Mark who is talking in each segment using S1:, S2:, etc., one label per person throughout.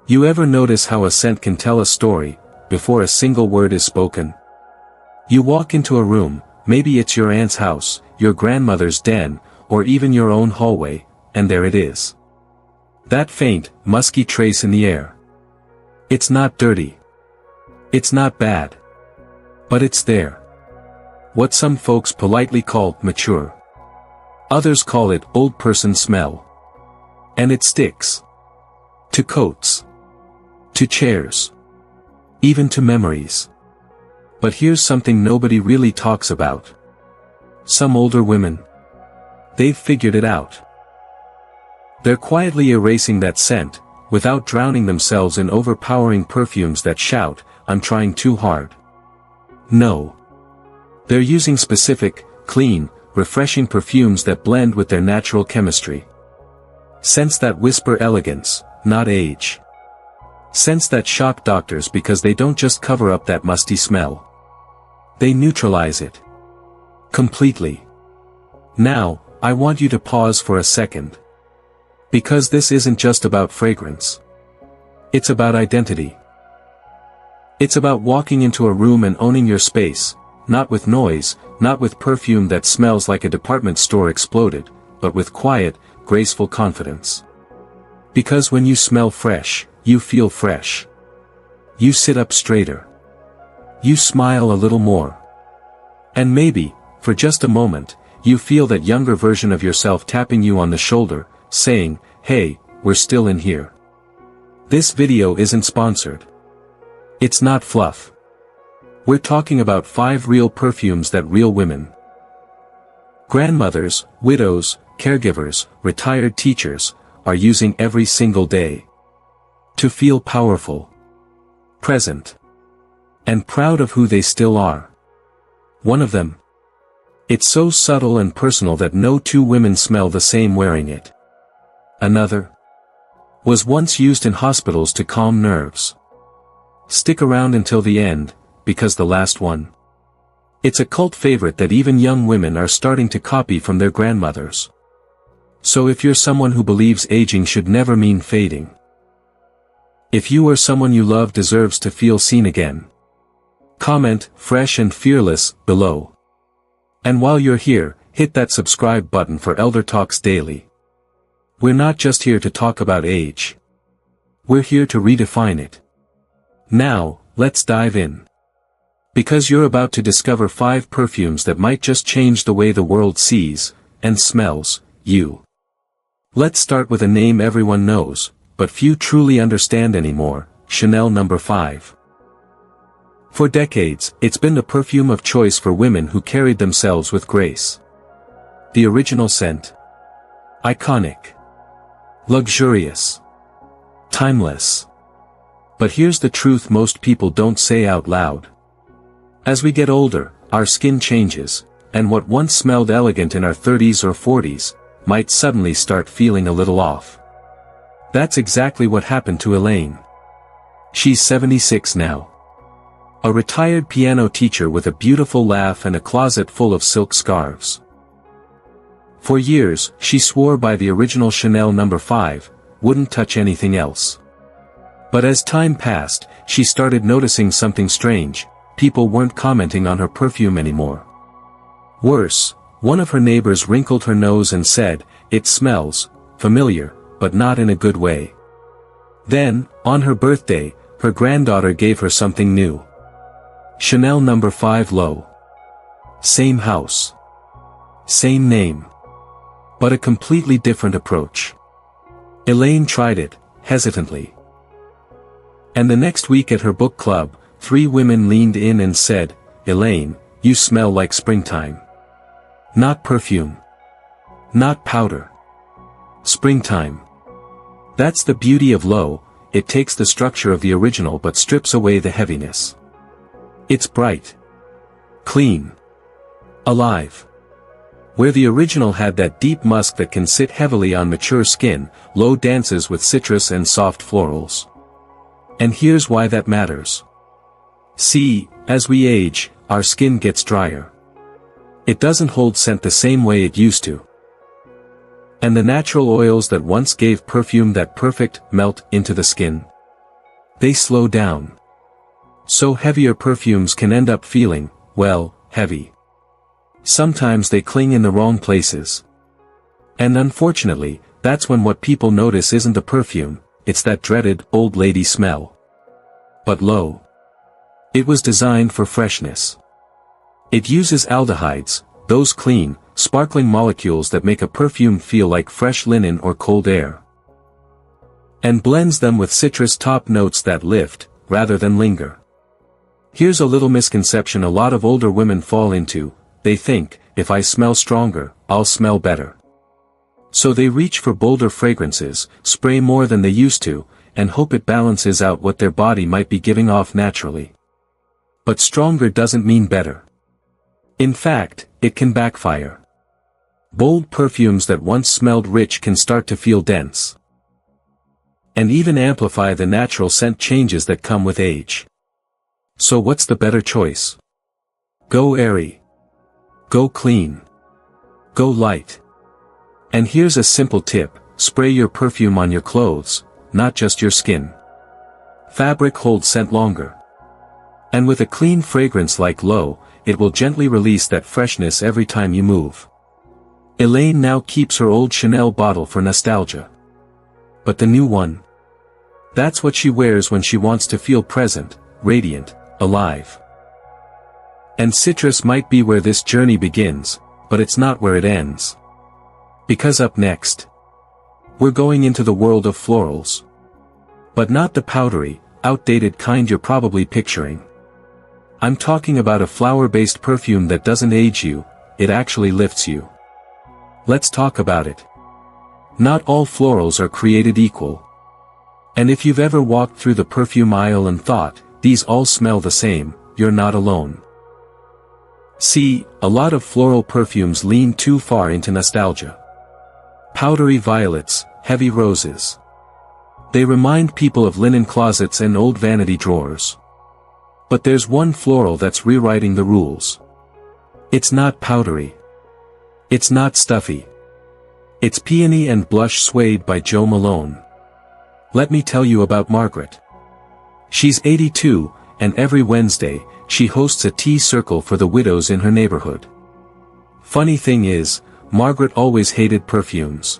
S1: You ever notice how a scent can tell a story, before a single word is spoken? You walk into a room, maybe it's your aunt's house, your grandmother's den, or even your own hallway, and there it is. That faint, musky trace in the air. It's not dirty. It's not bad. But it's there. What some folks politely call mature. Others call it old person smell. And it sticks. To coats. To chairs. Even to memories. But here's something nobody really talks about. Some older women. They've figured it out. They're quietly erasing that scent, without drowning themselves in overpowering perfumes that shout, "I'm trying too hard." No. They're using specific, clean, refreshing perfumes that blend with their natural chemistry. Scents that whisper elegance, not age. Scents that shock doctors because they don't just cover up that musty smell. They neutralize it. Completely. Now, I want you to pause for a second. Because this isn't just about fragrance. It's about identity. It's about walking into a room and owning your space, not with noise, not with perfume that smells like a department store exploded, but with quiet, graceful confidence. Because when you smell fresh, you feel fresh. You sit up straighter. You smile a little more. And maybe, for just a moment, you feel that younger version of yourself tapping you on the shoulder, saying, "Hey, we're still in here." This video isn't sponsored. It's not fluff. We're talking about 5 real perfumes that real women, grandmothers, widows, caregivers, retired teachers, are using every single day. To feel powerful, present, and proud of who they still are. One of them. It's so subtle and personal that no 2 women smell the same wearing it. Another. Was once used in hospitals to calm nerves. Stick around until the end, because the last one. It's a cult favorite that even young women are starting to copy from their grandmothers. So if you're someone who believes aging should never mean fading. If you or someone you love deserves to feel seen again. Comment, "fresh and fearless," below. And while you're here, hit that subscribe button for Elder Talks Daily. We're not just here to talk about age. We're here to redefine it. Now, let's dive in. Because you're about to discover 5 perfumes that might just change the way the world sees, and smells, you. Let's start with a name everyone knows, but few truly understand anymore, Chanel No. 5. For decades, it's been the perfume of choice for women who carried themselves with grace. The original scent. Iconic. Luxurious. Timeless. But here's the truth most people don't say out loud. As we get older, our skin changes, and what once smelled elegant in our 30s or 40s, might suddenly start feeling a little off. That's exactly what happened to Elaine. She's 76 now. A retired piano teacher with a beautiful laugh and a closet full of silk scarves. For years, she swore by the original Chanel No. 5, wouldn't touch anything else. But as time passed, she started noticing something strange. People weren't commenting on her perfume anymore. Worse, one of her neighbors wrinkled her nose and said, "It smells familiar, but not in a good way." Then, on her birthday, her granddaughter gave her something new. Chanel No. 5 Low. Same house. Same name. But a completely different approach. Elaine tried it, hesitantly. And the next week at her book club, 3 women leaned in and said, "Elaine, you smell like springtime. Not perfume. Not powder. Springtime." That's the beauty of Low, it takes the structure of the original but strips away the heaviness. It's bright. Clean. Alive. Where the original had that deep musk that can sit heavily on mature skin, Low dances with citrus and soft florals. And here's why that matters. See, as we age, our skin gets drier. It doesn't hold scent the same way it used to. And the natural oils that once gave perfume that perfect melt into the skin. They slow down. So heavier perfumes can end up feeling, well, heavy. Sometimes they cling in the wrong places. And unfortunately, that's when what people notice isn't the perfume, it's that dreaded, old lady smell. But lo! It was designed for freshness. It uses aldehydes, those clean, sparkling molecules that make a perfume feel like fresh linen or cold air. And blends them with citrus top notes that lift, rather than linger. Here's a little misconception a lot of older women fall into: they think, if I smell stronger, I'll smell better. So they reach for bolder fragrances, spray more than they used to, and hope it balances out what their body might be giving off naturally. But stronger doesn't mean better. In fact, it can backfire. Bold perfumes that once smelled rich can start to feel dense. And even amplify the natural scent changes that come with age. So what's the better choice? Go airy. Go clean. Go light. And here's a simple tip: spray your perfume on your clothes, not just your skin. Fabric holds scent longer. And with a clean fragrance like Lo, it will gently release that freshness every time you move. Elaine now keeps her old Chanel bottle for nostalgia. But the new one? That's what she wears when she wants to feel present, radiant, alive. And citrus might be where this journey begins, but it's not where it ends. Because up next, we're going into the world of florals. But not the powdery, outdated kind you're probably picturing. I'm talking about a flower-based perfume that doesn't age you, it actually lifts you. Let's talk about it. Not all florals are created equal. And if you've ever walked through the perfume aisle and thought, these all smell the same, you're not alone. See, a lot of floral perfumes lean too far into nostalgia. Powdery violets, heavy roses. They remind people of linen closets and old vanity drawers. But there's one floral that's rewriting the rules. It's not powdery. It's not stuffy. It's Peony and Blush Suede by Jo Malone. Let me tell you about Margaret. She's 82, and every Wednesday, she hosts a tea circle for the widows in her neighborhood. Funny thing is, Margaret always hated perfumes.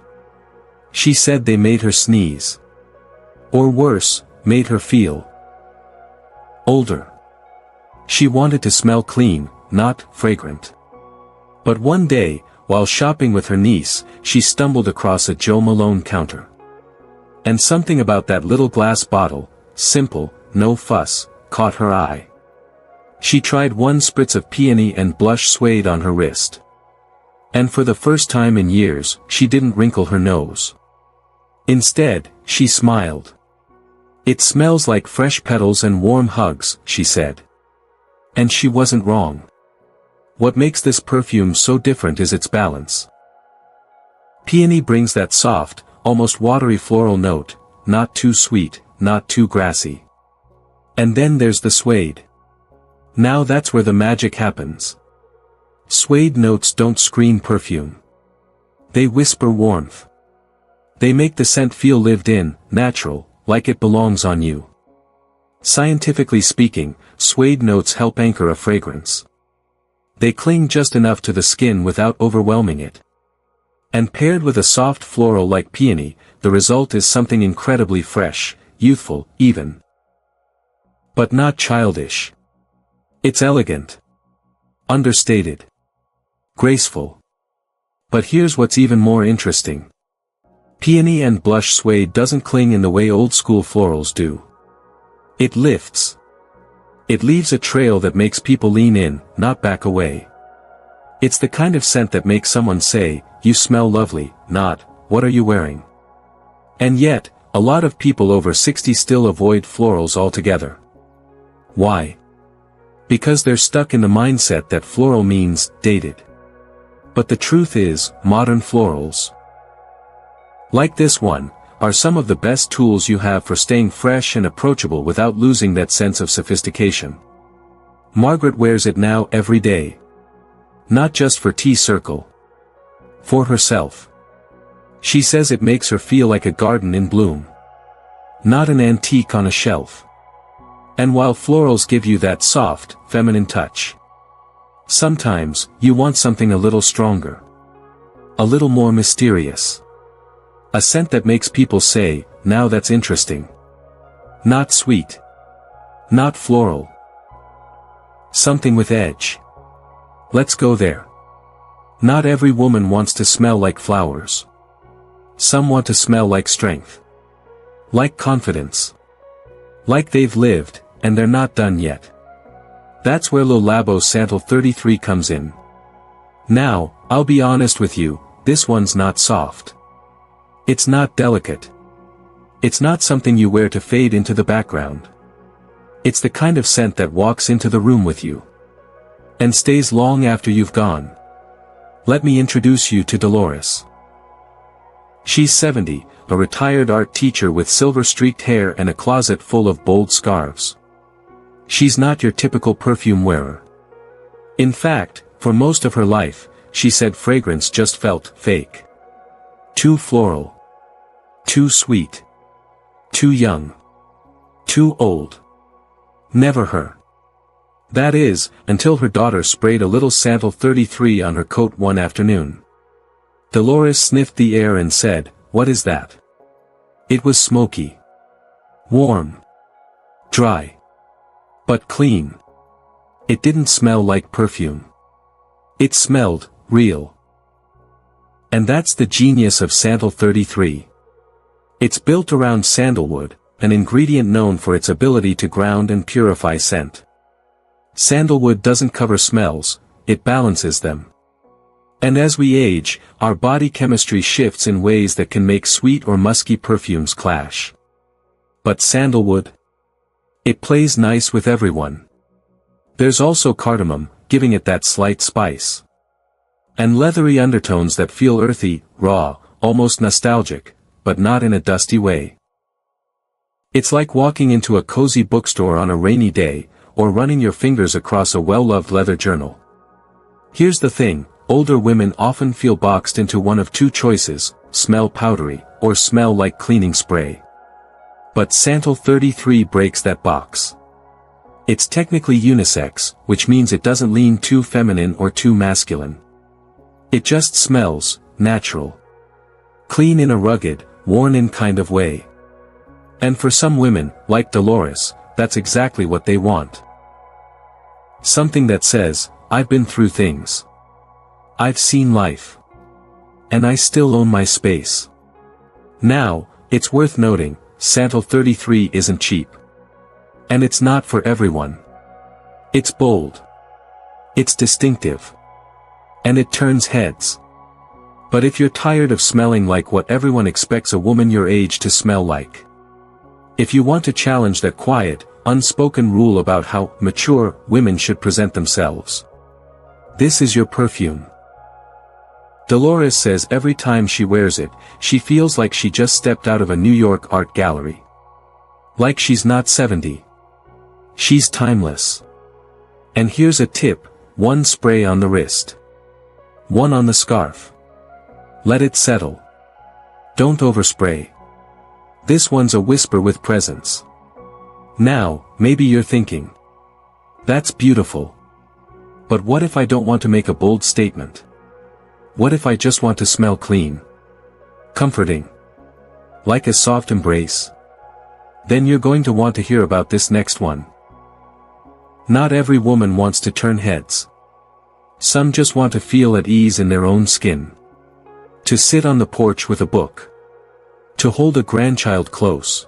S1: She said they made her sneeze. Or worse, made her feel older. She wanted to smell clean, not fragrant. But one day, while shopping with her niece, she stumbled across a Jo Malone counter. And something about that little glass bottle, simple, no fuss, caught her eye. She tried one spritz of Peony and Blush Suede on her wrist. And for the first time in years, she didn't wrinkle her nose. Instead, she smiled. "It smells like fresh petals and warm hugs," she said. And she wasn't wrong. What makes this perfume so different is its balance. Peony brings that soft, almost watery floral note, not too sweet, not too grassy. And then there's the suede. Now that's where the magic happens. Suede notes don't scream perfume. They whisper warmth. They make the scent feel lived in, natural, like it belongs on you. Scientifically speaking, suede notes help anchor a fragrance. They cling just enough to the skin without overwhelming it. And paired with a soft floral like peony, the result is something incredibly fresh, youthful, even. But not childish. It's elegant. Understated. Graceful. But here's what's even more interesting. Peony and Blush Suede doesn't cling in the way old-school florals do. It lifts. It leaves a trail that makes people lean in, not back away. It's the kind of scent that makes someone say, "You smell lovely," not, "What are you wearing?" And yet, a lot of people over 60 still avoid florals altogether. Why? Because they're stuck in the mindset that floral means dated. But the truth is, modern florals, like this one, are some of the best tools you have for staying fresh and approachable without losing that sense of sophistication. Margaret wears it now every day. Not just for tea circle. For herself. She says it makes her feel like a garden in bloom. Not an antique on a shelf. And while florals give you that soft, feminine touch, sometimes, you want something a little stronger. A little more mysterious. A scent that makes people say, now that's interesting. Not sweet. Not floral. Something with edge. Let's go there. Not every woman wants to smell like flowers. Some want to smell like strength. Like confidence. Like they've lived, and they're not done yet. That's where Le Labo Santal 33 comes in. Now, I'll be honest with you, this one's not soft. It's not delicate. It's not something you wear to fade into the background. It's the kind of scent that walks into the room with you. And stays long after you've gone. Let me introduce you to Dolores. She's 70, a retired art teacher with silver-streaked hair and a closet full of bold scarves. She's not your typical perfume wearer. In fact, for most of her life, she said fragrance just felt fake. Too floral. Too sweet. Too young. Too old. Never her. That is, until her daughter sprayed a little Santal 33 on her coat one afternoon. Dolores sniffed the air and said, "What is that?" It was smoky. Warm. Dry. But clean. It didn't smell like perfume. It smelled real. And that's the genius of Santal 33. It's built around sandalwood, an ingredient known for its ability to ground and purify scent. Sandalwood doesn't cover smells, it balances them. And as we age, our body chemistry shifts in ways that can make sweet or musky perfumes clash. But sandalwood? It plays nice with everyone. There's also cardamom, giving it that slight spice. And leathery undertones that feel earthy, raw, almost nostalgic, but not in a dusty way. It's like walking into a cozy bookstore on a rainy day, or running your fingers across a well-loved leather journal. Here's the thing, older women often feel boxed into one of two choices, smell powdery, or smell like cleaning spray. But Santal 33 breaks that box. It's technically unisex, which means it doesn't lean too feminine or too masculine. It just smells natural. Clean in a rugged, worn-in kind of way. And for some women, like Dolores, that's exactly what they want. Something that says, I've been through things. I've seen life. And I still own my space. Now, it's worth noting, Santal 33 isn't cheap. And it's not for everyone. It's bold. It's distinctive. And it turns heads. But if you're tired of smelling like what everyone expects a woman your age to smell like, if you want to challenge that quiet, unspoken rule about how mature women should present themselves, this is your perfume. Dolores says every time she wears it, she feels like she just stepped out of a New York art gallery. Like she's not 70. She's timeless. And here's a tip, one spray on the wrist. One on the scarf. Let it settle. Don't overspray. This one's a whisper with presence. Now, maybe you're thinking, that's beautiful. But what if I don't want to make a bold statement? What if I just want to smell clean? Comforting? Like a soft embrace? Then you're going to want to hear about this next one. Not every woman wants to turn heads. Some just want to feel at ease in their own skin. To sit on the porch with a book. To hold a grandchild close.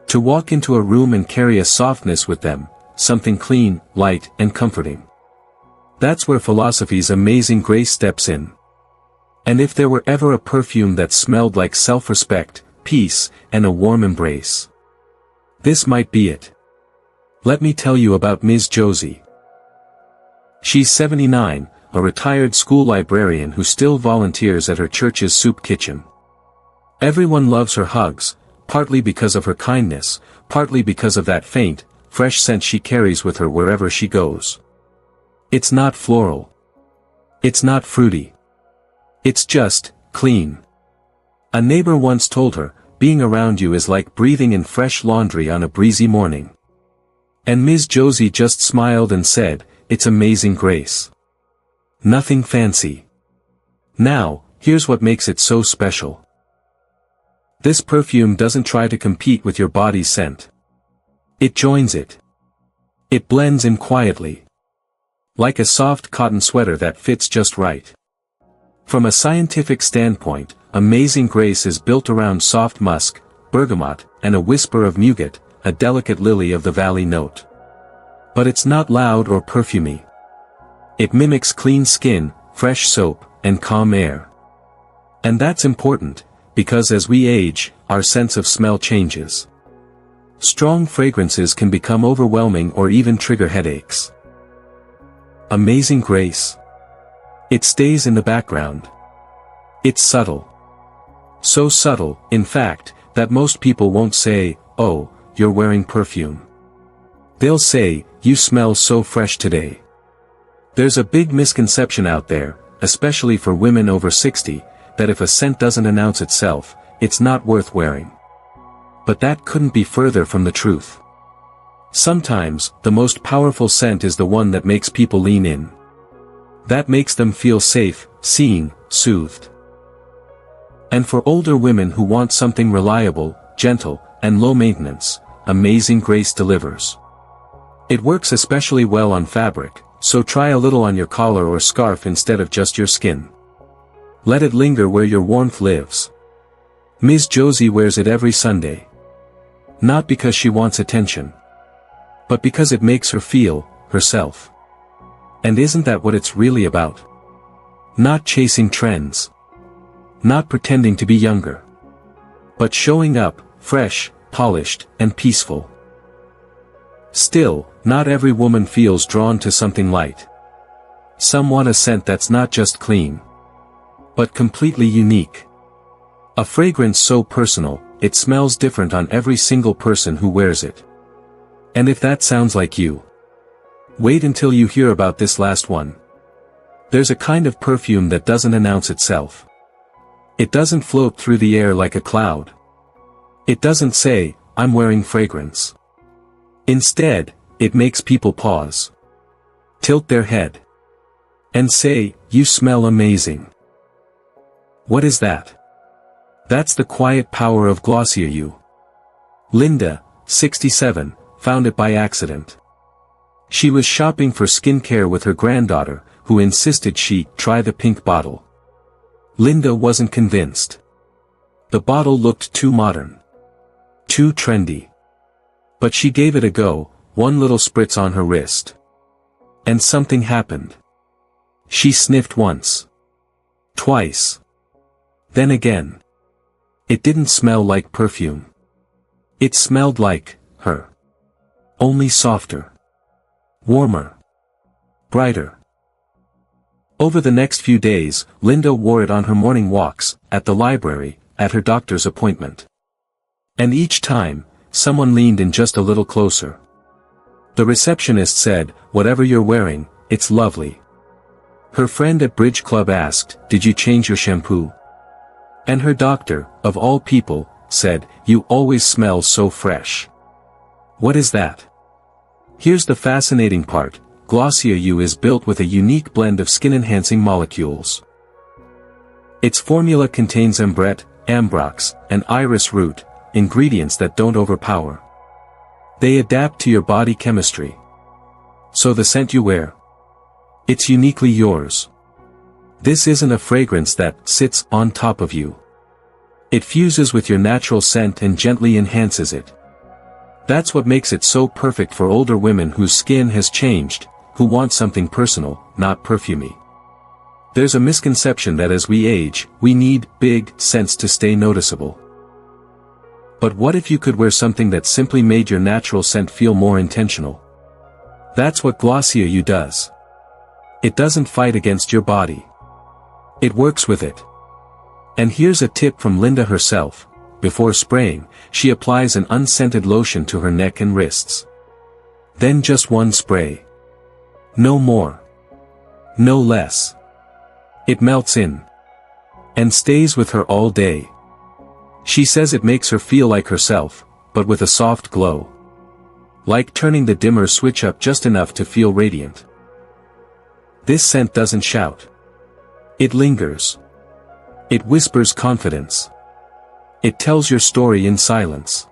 S1: To walk into a room and carry a softness with them, something clean, light, and comforting. That's where philosophy's amazing grace steps in. And if there were ever a perfume that smelled like self-respect, peace, and a warm embrace, this might be it. Let me tell you about Ms. Josie. She's 79, a retired school librarian who still volunteers at her church's soup kitchen. Everyone loves her hugs, partly because of her kindness, partly because of that faint, fresh scent she carries with her wherever she goes. It's not floral. It's not fruity. It's just, clean. A neighbor once told her, being around you is like breathing in fresh laundry on a breezy morning. And Ms. Josie just smiled and said, "It's amazing, Grace. Nothing fancy. Now, here's what makes it so special. This perfume doesn't try to compete with your body's scent. It joins it. It blends in quietly. Like a soft cotton sweater that fits just right." From a scientific standpoint, Amazing Grace is built around soft musk, bergamot, and a whisper of muguet, a delicate lily of the valley note. But it's not loud or perfumey. It mimics clean skin, fresh soap, and calm air. And that's important, because as we age, our sense of smell changes. Strong fragrances can become overwhelming or even trigger headaches. Amazing Grace. It stays in the background. It's subtle. So subtle, in fact, that most people won't say, "Oh, you're wearing perfume." They'll say, "You smell so fresh today." There's a big misconception out there, especially for women over 60, that if a scent doesn't announce itself, it's not worth wearing. But that couldn't be further from the truth. Sometimes, the most powerful scent is the one that makes people lean in. That makes them feel safe, seen, soothed. And for older women who want something reliable, gentle, and low maintenance, Amazing Grace delivers. It works especially well on fabric, so try a little on your collar or scarf instead of just your skin. Let it linger where your warmth lives. Ms. Josie wears it every Sunday. Not because she wants attention, but because it makes her feel herself. And isn't that what it's really about? Not chasing trends. Not pretending to be younger. But showing up, fresh, polished, and peaceful. Still, not every woman feels drawn to something light. Some want a scent that's not just clean, but completely unique. A fragrance so personal, it smells different on every single person who wears it. And if that sounds like you, wait until you hear about this last one. There's a kind of perfume that doesn't announce itself. It doesn't float through the air like a cloud. It doesn't say, "I'm wearing fragrance." Instead, it makes people pause, tilt their head, and say, "You smell amazing." What is that? That's the quiet power of Glossier You. Linda, 67, found it by accident. She was shopping for skincare with her granddaughter, who insisted she try the pink bottle. Linda wasn't convinced. The bottle looked too modern. Too trendy. But she gave it a go, one little spritz on her wrist. And something happened. She sniffed once. Twice. Then again. It didn't smell like perfume. It smelled like her. Only softer. Warmer. Brighter. Over the next few days, Linda wore it on her morning walks, at the library, at her doctor's appointment. And each time, someone leaned in just a little closer. The receptionist said, "Whatever you're wearing, it's lovely." Her friend at Bridge Club asked, "Did you change your shampoo?" And her doctor, of all people, said, "You always smell so fresh." What is that? Here's the fascinating part. Glossier You is built with a unique blend of skin-enhancing molecules. Its formula contains ambrette, ambrox, and iris root, ingredients that don't overpower. They adapt to your body chemistry. So the scent you wear, it's uniquely yours. This isn't a fragrance that sits on top of you. It fuses with your natural scent and gently enhances it. That's what makes it so perfect for older women whose skin has changed, who want something personal, not perfumey. There's a misconception that as we age, we need big scents to stay noticeable. But what if you could wear something that simply made your natural scent feel more intentional? That's what Glossier You does. It doesn't fight against your body. It works with it. And here's a tip from Linda herself. Before spraying, she applies an unscented lotion to her neck and wrists. Then just one spray. No more. No less. It melts in. And stays with her all day. She says it makes her feel like herself, but with a soft glow. Like turning the dimmer switch up just enough to feel radiant. This scent doesn't shout. It lingers. It whispers confidence. It tells your story in silence.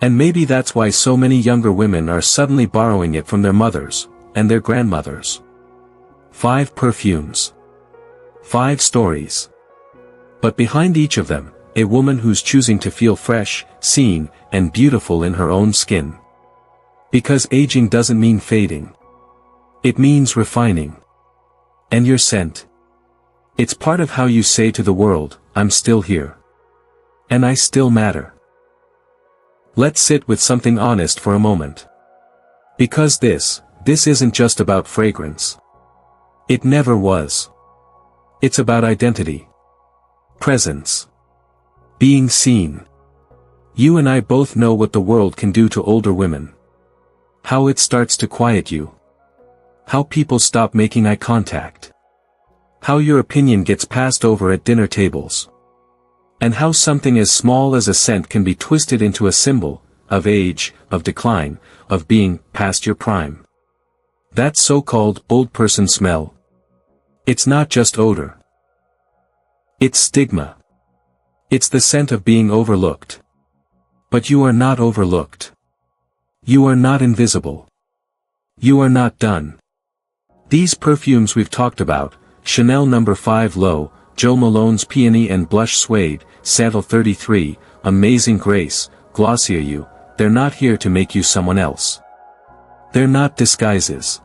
S1: And maybe that's why so many younger women are suddenly borrowing it from their mothers, and their grandmothers. 5 perfumes. 5 stories. But behind each of them, a woman who's choosing to feel fresh, seen, and beautiful in her own skin. Because aging doesn't mean fading. It means refining. And your scent. It's part of how you say to the world, I'm still here. And I still matter. Let's sit with something honest for a moment. Because this isn't just about fragrance. It never was. It's about identity. Presence. Being seen. You and I both know what the world can do to older women. How it starts to quiet you. How people stop making eye contact. How your opinion gets passed over at dinner tables. And how something as small as a scent can be twisted into a symbol of age, of decline, of being past your prime. That so-called old person smell. It's not just odor. It's stigma. It's the scent of being overlooked. But you are not overlooked. You are not invisible. You are not done. These perfumes we've talked about, Chanel No. 5 Low, Jo Malone's Peony and Blush Suede, Santal 33, Amazing Grace, Glossier You, they're not here to make you someone else. They're not disguises.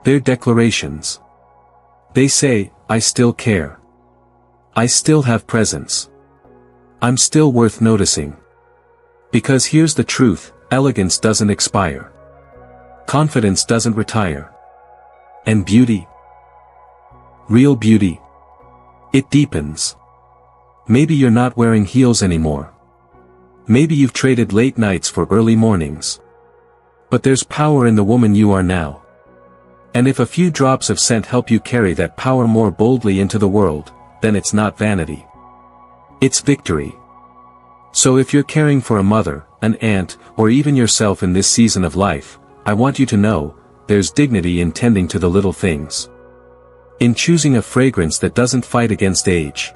S1: They're declarations. They say, I still care. I still have presence. I'm still worth noticing. Because here's the truth, elegance doesn't expire. Confidence doesn't retire. And beauty? Real beauty. It deepens. Maybe you're not wearing heels anymore. Maybe you've traded late nights for early mornings. But there's power in the woman you are now. And if a few drops of scent help you carry that power more boldly into the world, then it's not vanity. It's victory. So if you're caring for a mother, an aunt, or even yourself in this season of life, I want you to know, there's dignity in tending to the little things. In choosing a fragrance that doesn't fight against age,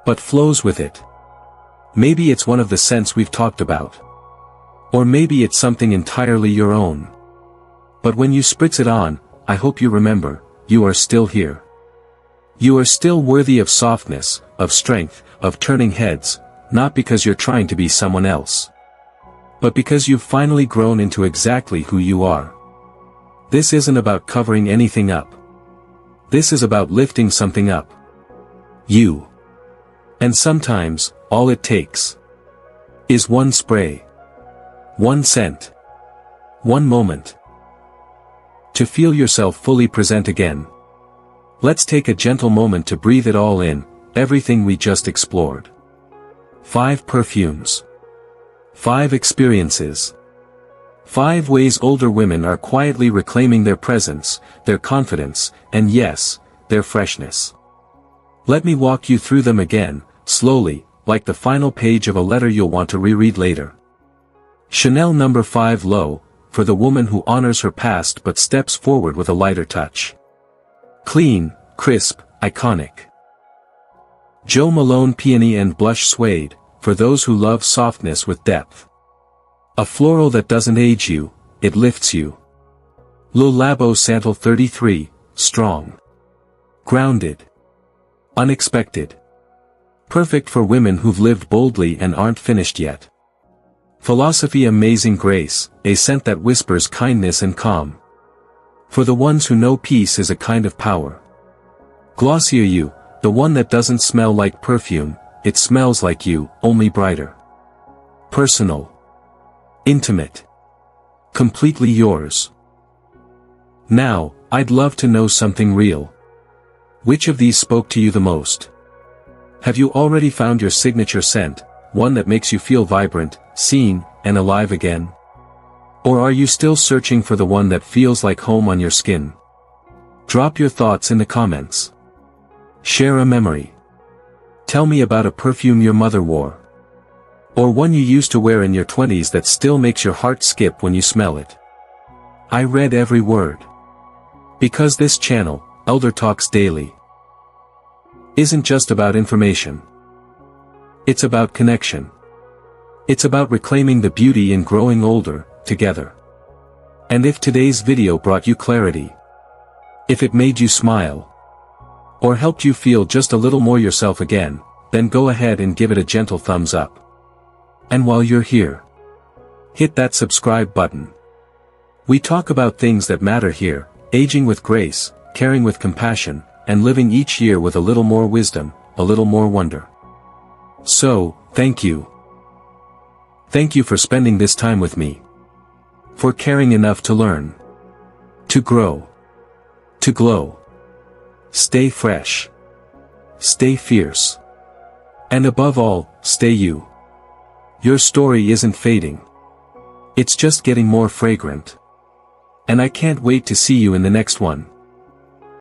S1: but flows with it. Maybe it's one of the scents we've talked about. Or maybe it's something entirely your own. But when you spritz it on, I hope you remember, you are still here. You are still worthy of softness, of strength, of turning heads, not because you're trying to be someone else. But because you've finally grown into exactly who you are. This isn't about covering anything up. This is about lifting something up. You. And sometimes, all it takes is one spray. One scent. One moment. To feel yourself fully present again. Let's take a gentle moment to breathe it all in, everything we just explored. 5 perfumes. 5 experiences. 5 ways older women are quietly reclaiming their presence, their confidence, and yes, their freshness. Let me walk you through them again, slowly, like the final page of a letter you'll want to reread later. Chanel No. 5 Low, for the woman who honors her past but steps forward with a lighter touch. Clean, crisp, iconic. Jo Malone Peony and Blush Suede, for those who love softness with depth. A floral that doesn't age you, it lifts you. Le Labo Santal 33, strong. Grounded. Unexpected. Perfect for women who've lived boldly and aren't finished yet. Philosophy Amazing Grace, a scent that whispers kindness and calm. For the ones who know peace is a kind of power. Glossier You, the one that doesn't smell like perfume, it smells like you, only brighter. Personal. Intimate. Completely yours. Now, I'd love to know something real. Which of these spoke to you the most? Have you already found your signature scent, one that makes you feel vibrant, seen, and alive again? Or are you still searching for the one that feels like home on your skin? Drop your thoughts in the comments. Share a memory. Tell me about a perfume your mother wore. Or one you used to wear in your 20s that still makes your heart skip when you smell it. I read every word. Because this channel, Elder Talks Daily, isn't just about information. It's about connection. It's about reclaiming the beauty in growing older, together. And if today's video brought you clarity, if it made you smile, or helped you feel just a little more yourself again, then go ahead and give it a gentle thumbs up. And while you're here, hit that subscribe button. We talk about things that matter here, aging with grace, caring with compassion, and living each year with a little more wisdom, a little more wonder. So, thank you. Thank you for spending this time with me. For caring enough to learn. To grow. To glow. Stay fresh. Stay fierce. And above all, stay you. Your story isn't fading. It's just getting more fragrant. And I can't wait to see you in the next one.